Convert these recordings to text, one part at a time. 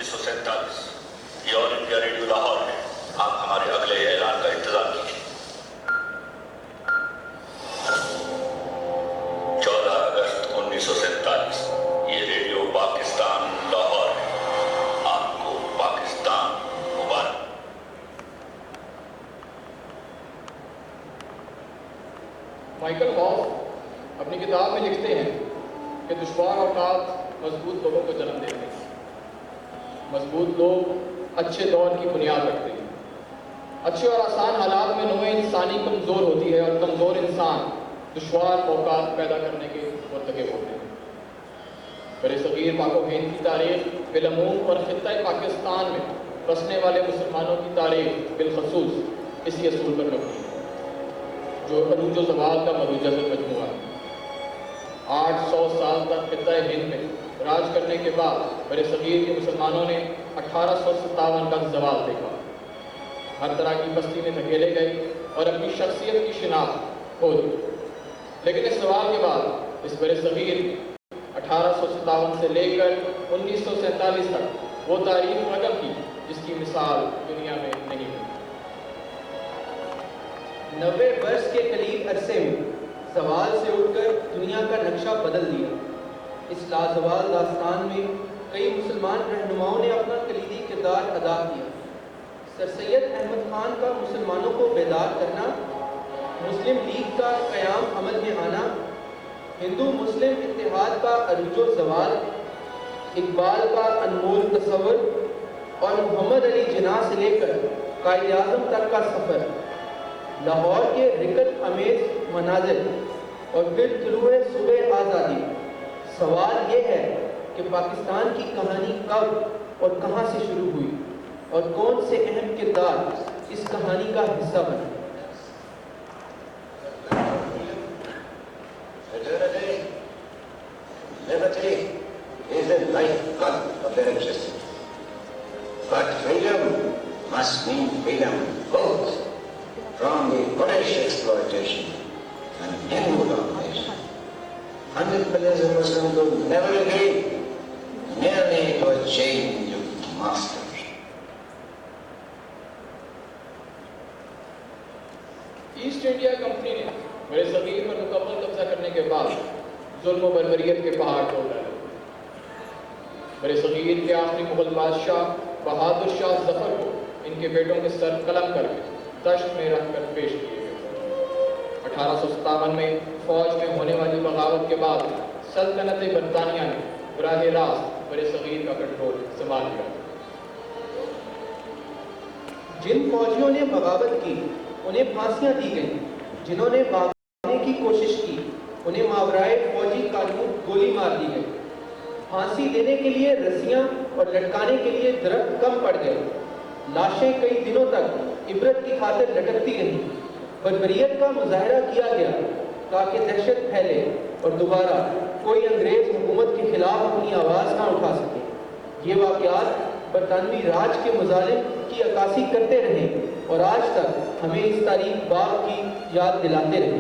1947 یہ آل India radio Lahore ہے. آپ ہمارے اگلے اعلان کا انتظار کیجیے. 14 اگست 1947 یہ ریڈیو پاکستان لاہور ہے. آپ کو پاکستان مبارک. مائیکل ہاف اپنی کتاب میں لکھتے ہیں کہ دشوار اوقات مضبوط لوگوں کو جنم دیتے ہیں. مضبوط لوگ اچھے دور کی بنیاد رکھتے ہیں. اچھے اور آسان حالات میں نوع انسانی کمزور ہوتی ہے اور کمزور انسان دشوار اوقات پیدا کرنے کے مرتکب ہوتے ہیں. برصغیر پاک و ہند کی تاریخ بالعموم اور خطۂ پاکستان میں بسنے والے مسلمانوں کی تاریخ بالخصوص اسی اصول پر مبنی ہے جو عروج و زوال کا مروجہ مجموعہ ہے. 800 سال تک خطۂ ہند میں راج کرنے کے بعد برصغیر کے مسلمانوں نے 1857 کا زوال دیکھا. ہر طرح کی بستی میں دھکیلے گئے اور اپنی شخصیت کی شناخت کھو دی. لیکن اس زوال کے بعد اس برصغیر 1857 سے لے کر 1947 تک وہ تاریخ رقم کی جس کی مثال دنیا میں نہیں ہے. 90 برس کے قریب عرصے میں زوال سے اٹھ کر دنیا کا نقشہ بدل دیا. اس لازوال داستان میں کئی مسلمان رہنماؤں نے اپنا کلیدی کردار ادا کیا. سر سید احمد خان کا مسلمانوں کو بیدار کرنا، مسلم لیگ کا قیام عمل میں آنا، ہندو مسلم اتحاد کا عروج و زوال، اقبال کا انمول تصور اور محمد علی جناح سے لے کر قائد اعظم تک کا سفر، لاہور کے رکت امیز مناظر اور پھر طلوع صبح آزادی. سوال یہ ہے کہ پاکستان کی کہانی کب اور کہاں سے شروع ہوئی اور کون سے اہم کردار اس کہانی کا حصہ بنے. Liberty is the lifeblood of their existence. But freedom must mean freedom both from the British exploitation and Hindu domination. 100 million Muslims will never agree merely to a change of masters. East India company نے برصغیر پر مکمل قبضہ کرنے کے بعد ظلم و بربریت کے پہاڑ توڑ ڈالے. برصغیر کے آخری مغل بادشاہ بہادر شاہ ظفر کو ان کے بیٹوں کے سر قلم کر کے دشت میں رکھ کر پیش کیے گئے. 1857 میں فوج میں ہونے والی بغاوت کے بعد سلطنت برطانیہ نے براہ راست برصغیر کا کنٹرول سنبھال لیا. جن فوجیوں نے بغاوت کی انہیں پھانسیاں دی گئیں. جنہوں نے بھاگنے کی کوشش کی انہیں ماورائے فوجی قانون گولی مار دی گئی. پھانسی دینے کے لیے رسیاں اور لٹکانے کے لیے درخت کم پڑ گئے. لاشیں کئی دنوں تک عبرت کی خاطر لٹکتی رہیں. بربریت کا مظاہرہ کیا گیا تاکہ دہشت پھیلے اور دوبارہ کوئی انگریز حکومت کے خلاف اپنی آواز نہ اٹھا سکے. یہ واقعات برطانوی راج کے مظالم کی عکاسی کرتے رہے اور آج تک ہمیں اس تاریخ باغ کی یاد دلاتے رہے.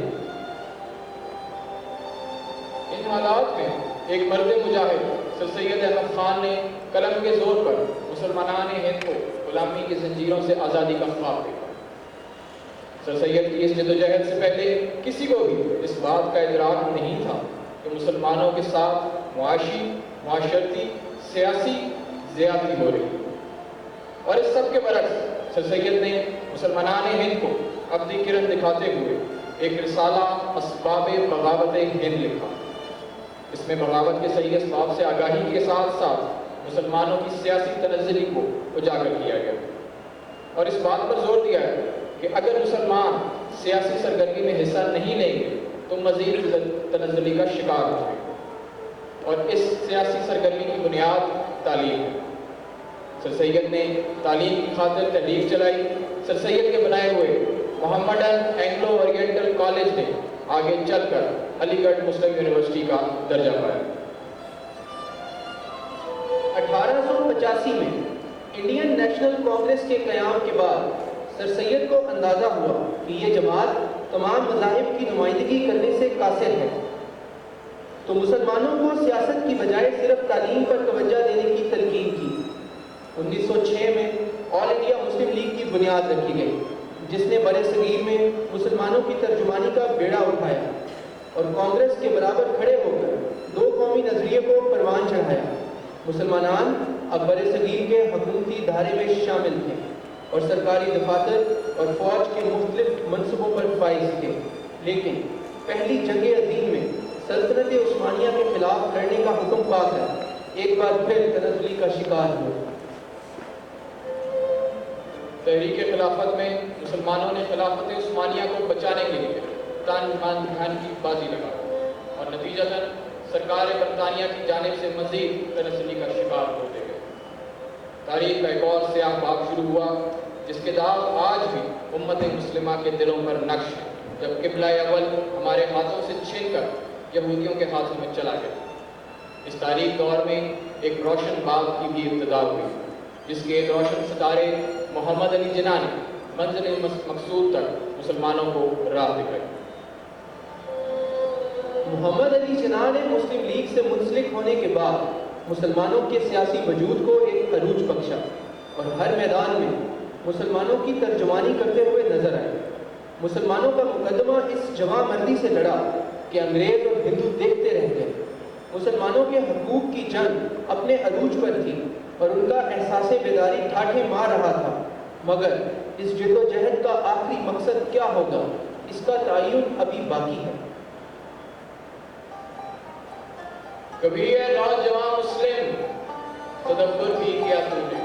ان حالات میں ایک مرد مجاہد سر سید احمد خان نے قلم کے زور پر مسلمانان ہند کو غلامی کی زنجیروں سے آزادی کا خواب دیکھا. سر سید کی اس جدوجہد سے پہلے کسی کو بھی اس بات کا ادراک نہیں تھا کہ مسلمانوں کے ساتھ معاشی، معاشرتی، سیاسی زیادتی ہو رہی ہے. اور اس سب کے برعکس سر سید نے مسلمانان ہند کو اپنی کرن دکھاتے ہوئے ایک رسالہ اسباب بغاوت ہند لکھا. اس میں بغاوت کے صحیح اسباب سے آگاہی کے ساتھ ساتھ مسلمانوں کی سیاسی تنزلی کو اجاگر کیا گیا اور اس بات پر زور دیا ہے کہ اگر مسلمان سیاسی سرگرمی میں حصہ نہیں لیں گے تو مزید تنزلی کا شکار ہوں گے. اور اس سیاسی سرگرمی کی بنیاد تعلیم ہے. سر سید نے تعلیم کی خاطر تحریک چلائی. سر سید کے بنائے ہوئے محمڈن اینگلو اورینٹل کالج نے آگے چل کر علی گڑھ مسلم یونیورسٹی کا درجہ پایا. 1885 میں انڈین نیشنل کانگریس کے قیام کے بعد سر سید کو اندازہ ہوا کہ یہ جماعت تمام مذاہب کی نمائندگی کرنے سے قاصر ہے، تو مسلمانوں کو سیاست کی بجائے صرف تعلیم پر توجہ دینے کی تلقین کی. 1906 میں آل انڈیا مسلم لیگ کی بنیاد رکھی گئی، جس نے برِ صغیر میں مسلمانوں کی ترجمانی کا بیڑا اٹھایا اور کانگریس کے برابر کھڑے ہو کر دو قومی نظریے کو پروان چڑھایا۔ مسلمان اب برِ صغیر کے حکومتی دھارے میں شامل تھے اور سرکاری دفاتر اور فوج کے مختلف منصبوں پر فائز تھے، لیکن پہلی جنگ عظیم میں سلطنت عثمانیہ کے خلاف لڑنے کا حکم پا کر ایک بار پھر تنزلی کا شکار ہوئے۔ تحریک خلافت میں مسلمانوں نے خلافت عثمانیہ کو بچانے کے لیے تن من دھن کی بازی لگائی اور نتیجتاً سرکار برطانیہ کی جانب سے مزید تنزلی کا شکار ہوتے گئے۔ تاریخ کا ایک اور سیاہ باب شروع ہوا جس کے داغ آج بھی امت مسلمہ کے دلوں پر نقش ہے، جب قبلہ اول ہمارے ہاتھوں سے چھن کر یہودیوں کے ہاتھوں میں چلا گیا۔ اس تاریخ دور میں ایک روشن باب کی بھی ابتدا ہوئی، جس کے ایک روشن ستارے محمد علی جناح نے منزل مقصود تک مسلمانوں کو راہ دکھائی۔ محمد علی جناح نے مسلم لیگ سے منسلک ہونے کے بعد مسلمانوں کے سیاسی وجود کو ایک عروج بخشا اور ہر میدان میں مسلمانوں کی ترجمانی کرتے ہوئے نظر آئے۔ مسلمانوں کا مقدمہ اس جواں مردی سے لڑا کہ انگریز اور ہندو دیکھتے رہ گئے۔ مسلمانوں کے حقوق کی جنگ اپنے عروج پر تھی اور ان کا احساس بیداری ٹھاٹھیں مار رہا تھا، مگر اس جد و جہد کا آخری مقصد کیا ہوگا، اس کا تعین ابھی باقی ہے۔ کبھی اے نوجوان مسلم تدبر بھی کیا تو نے،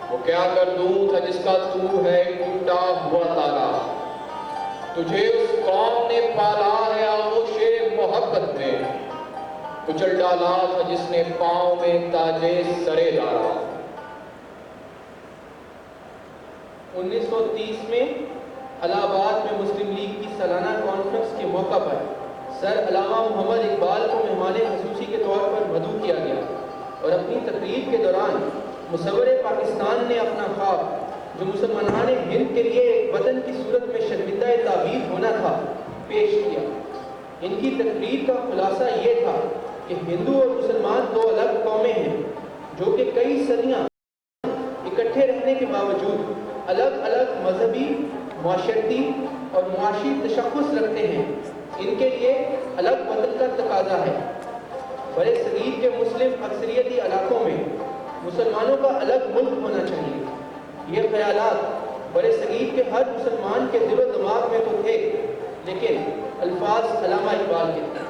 وہ کیا کر دوں تھا جس کا تو ہے ٹوٹا ہوا تارا، تجھے اس قوم نے پالا ہے آغوش محبت میں، کچل ڈالا تھا جس نے پاؤں میں تاجے سرے ڈالا۔ 1930 میں الہ آباد میں مسلم لیگ کی سالانہ کانفرنس کے موقع پر سر علامہ محمد اقبال کو مہمان خصوصی کے طور پر مدعو کیا گیا اور اپنی تقریر کے دوران مصور پاکستان نے اپنا خواب جو مسلمان ہند کے لیے ایک وطن کی صورت میں شرمندہ تعبیر ہونا تھا پیش کیا۔ ان کی تقریر کا خلاصہ یہ تھا کہ ہندو اور مسلمان دو الگ قومیں ہیں جو کہ کئی صدیاں اکٹھے رہنے کے باوجود الگ الگ مذہبی، معاشرتی اور معاشی تشخص رکھتے ہیں، ان کے لیے الگ وطن کا تقاضا ہے۔ برِ صغیر کے مسلم اکثریتی علاقوں میں مسلمانوں کا الگ ملک ہونا چاہیے۔ یہ خیالات برِ صغیر کے ہر مسلمان کے دل و دماغ میں تو تھے، لیکن الفاظ علامہ اقبال کے تھے۔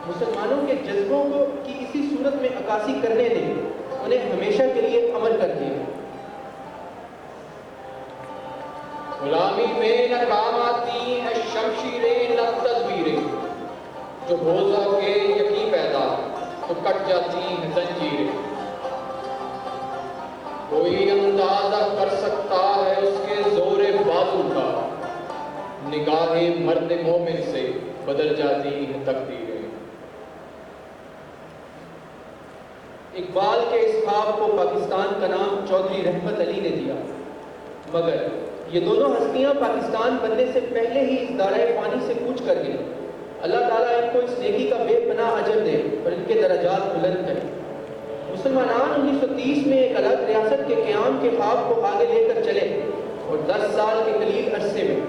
مسلمانوں کے جذبوں کو کی اسی صورت میں عکاسی کرنے نے انہیں ہمیشہ کے لیے عمل کر دیا۔ غلامی میں نہ کام آتی ہیں شمشیریں نہ تدبیریں، جو بوزہ کے یقین پیدا تو کٹ جاتی ہیں زنجیریں۔ کوئی اندازہ کر سکتا ہے اس کے زور بازو کا، نگاہ مرد مومن سے بدل جاتی ہیں تقدیریں۔ اقبال کے اس خواب کو پاکستان کا نام چودھری رحمت علی نے دیا، مگر یہ دونوں ہستیاں پاکستان بننے سے پہلے ہی اس دائرۂ فانی سے کوچ کر گئیں۔ اللہ تعالیٰ ان کو اس نیکی کا بے پناہ اجر دے اور ان کے درجات بلند کرے۔ مسلمان 1930 میں ایک الگ ریاست کے قیام کے خواب کو آگے لے کر چلے اور 10 سال کے قلیل عرصے میں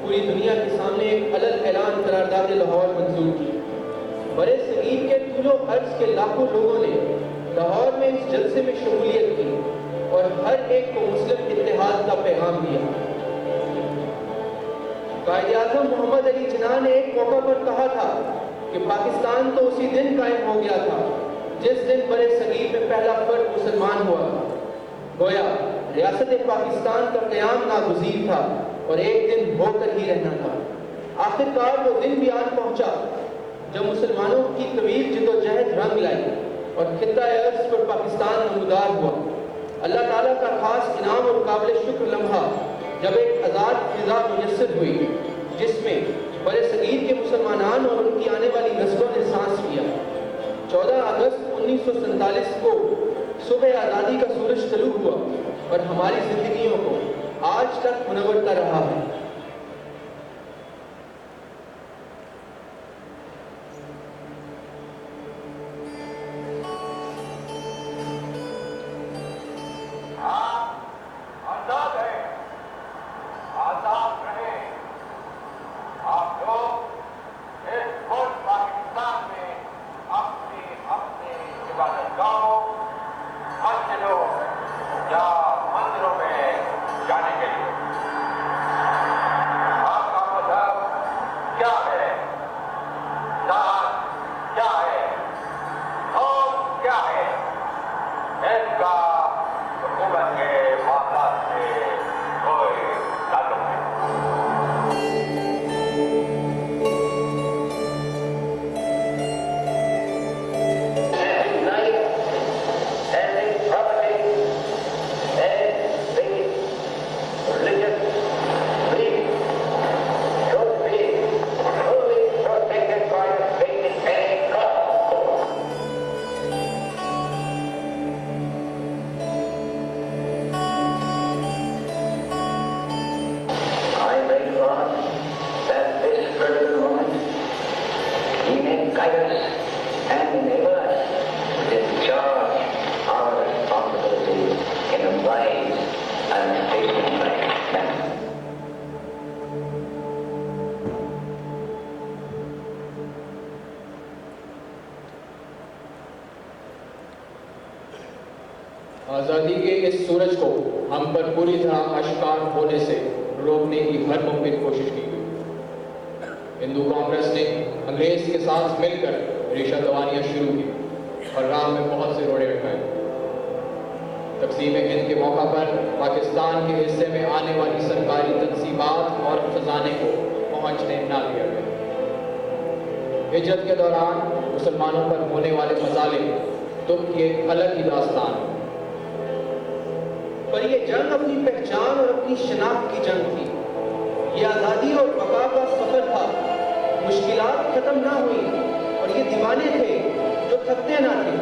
پوری دنیا کے سامنے ایک علل اعلان قرارداد لاہور منظور کی۔ برِ صغیر کے طول و عرض کے لاکھوں لوگوں نے لاہور میں اس جلسے میں شمولیت کی اور ہر ایک کو مسلم اتحاد کا پیغام دیا۔ قائد اعظم محمد علی جناح نے ایک موقع پر کہا تھا کہ پاکستان تو اسی دن قائم ہو گیا تھا جس دن برِ صغیر میں پہلا فرد مسلمان ہوا تھا۔ گویا ریاست پاکستان کا قیام ناگزیر تھا اور ایک دن ہو کر ہی رہنا تھا۔ آخر کار وہ دن بھی آن پہنچا جب مسلمانوں کی طویل جد و جہد رنگ لائی اور خطہ ارض پر پاکستان نمودار ہوا۔ اللہ تعالیٰ کا خاص انعام اور قابل شکر لمحہ جب ایک آزاد فضا میسر ہوئی جس میں برِ صغیر کے مسلمانان اور ان کی آنے والی نسلوں نے سانس لیا۔ 14 اگست 1947 کو صبح آزادی کا سورج طلوع ہوا اور ہماری زندگیوں کو آج تک منور کر رہا ہے۔ آزادی کے اس سورج کو ہم پر پوری طرح اشکار ہونے سے روکنے کی ہر ممکن کوشش کی گئی۔ ہندو کانگریس نے انگریز کے ساتھ مل کر ریشہ دوانیاں شروع کی اور راہ میں بہت سے روڑے اٹھائے۔ تقسیم ہند کے موقع پر پاکستان کے حصے میں آنے والی سرکاری تنصیبات اور خزانے کو پہنچنے نہ دیا گیا۔ ہجرت کے دوران مسلمانوں پر ہونے والے مظالم دکھ کی ایک الگ ہی داستان ہے۔ پر یہ جنگ اپنی پہچان اور اپنی شناخت کی جنگ تھی۔ یہ آزادی اور بقا کا سفر تھا۔ مشکلات ختم نہ ہوئی اور یہ دیوانے تھے جو تھکتے نہ تھے۔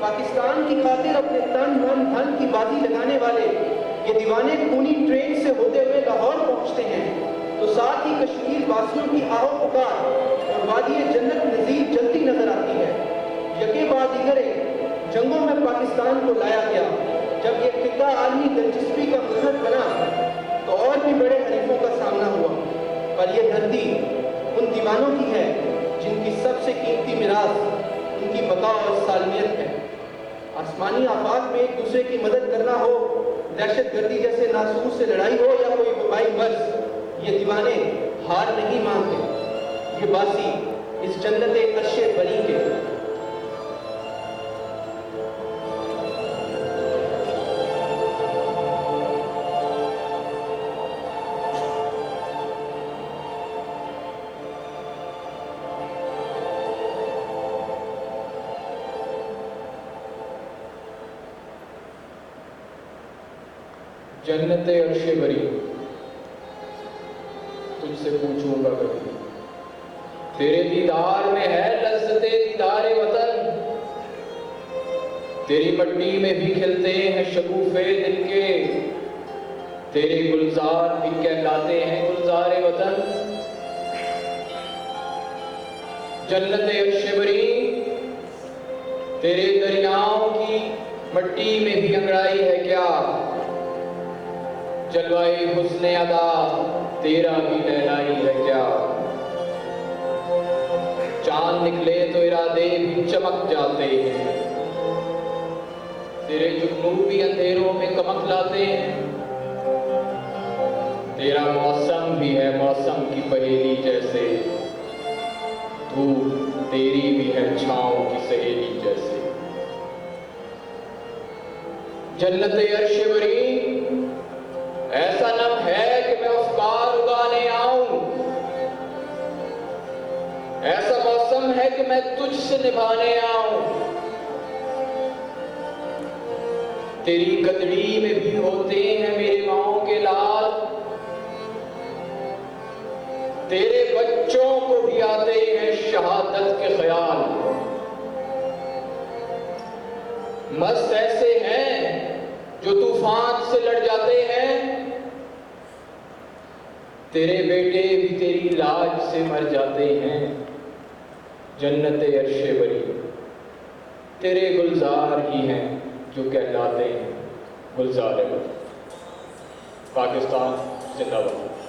پاکستان کی خاطر اپنے تن من دھن کی بازی لگانے والے یہ دیوانے خونی ٹرین سے ہوتے ہوئے لاہور پہنچتے ہیں تو ساتھ ہی کشمیر واسیوں کی آہو پکار اور وادی جنت نظیر جلتی نظر آتی ہے۔ یکے بعد دیگر جنگوں میں پاکستان کو لایا گیا۔ جب یہ خطہ عالمی دلچسپی کا مظہر بنا تو اور بھی بڑے حریفوں کا سامنا ہوا، پر یہ دھرتی ان دیوانوں کی ہے جن کی سب سے قیمتی میراث ان کی بقا اور سالمیت ہے۔ آسمانی آفاق میں ایک دوسرے کی مدد کرنا ہو، دہشت گردی جیسے ناسور سے لڑائی ہو یا کوئی وبائی مرض، یہ دیوانے ہار نہیں مانتے۔ یہ باسی اس جنت عرش بری کے جنت عرش بری تجھ سے پوچھوں گا کبھی، تیرے دیدار میں ہے لذت دیدار وطن، تیری مٹی میں بھی کھلتے ہیں شگوفے دل کے، تیرے گلزار بھی کہلاتے ہیں گلزار وطن۔ جنت عرش بری تیرے دریاؤں کی مٹی میں بھی انگڑائی ہے کیا، جلوائے حسن ادا تیرا بھی لہلائی ہے کیا، چاند نکلے تو ارادے بھی چمک جاتے ہیں، تیرے جگنو بھی اندھیروں میں کمک لاتے ہیں، تیرا موسم بھی ہے موسم کی پہیلی جیسے، دھوپ تیری بھی ہے چھاؤں کی سہیلی جیسے۔ جنت عرش بری ایسا نم ہے کہ میں افکار اگانے آؤں، ایسا موسم ہے کہ میں تجھ سے نبھانے آؤں، تیری گدڑی میں بھی ہوتے ہیں میرے ماؤں کے لال، تیرے بچوں کو بھی آتے ہیں شہادت کے خیال، مست ایسے ہیں جو طوفان سے لڑ جاتے ہیں، تیرے بیٹے بھی تیری لاج سے مر جاتے ہیں۔ جنت عرش بری تیرے گلزار ہی ہیں جو کہلاتے ہیں گلزار وطن۔ پاکستان زندہ باد۔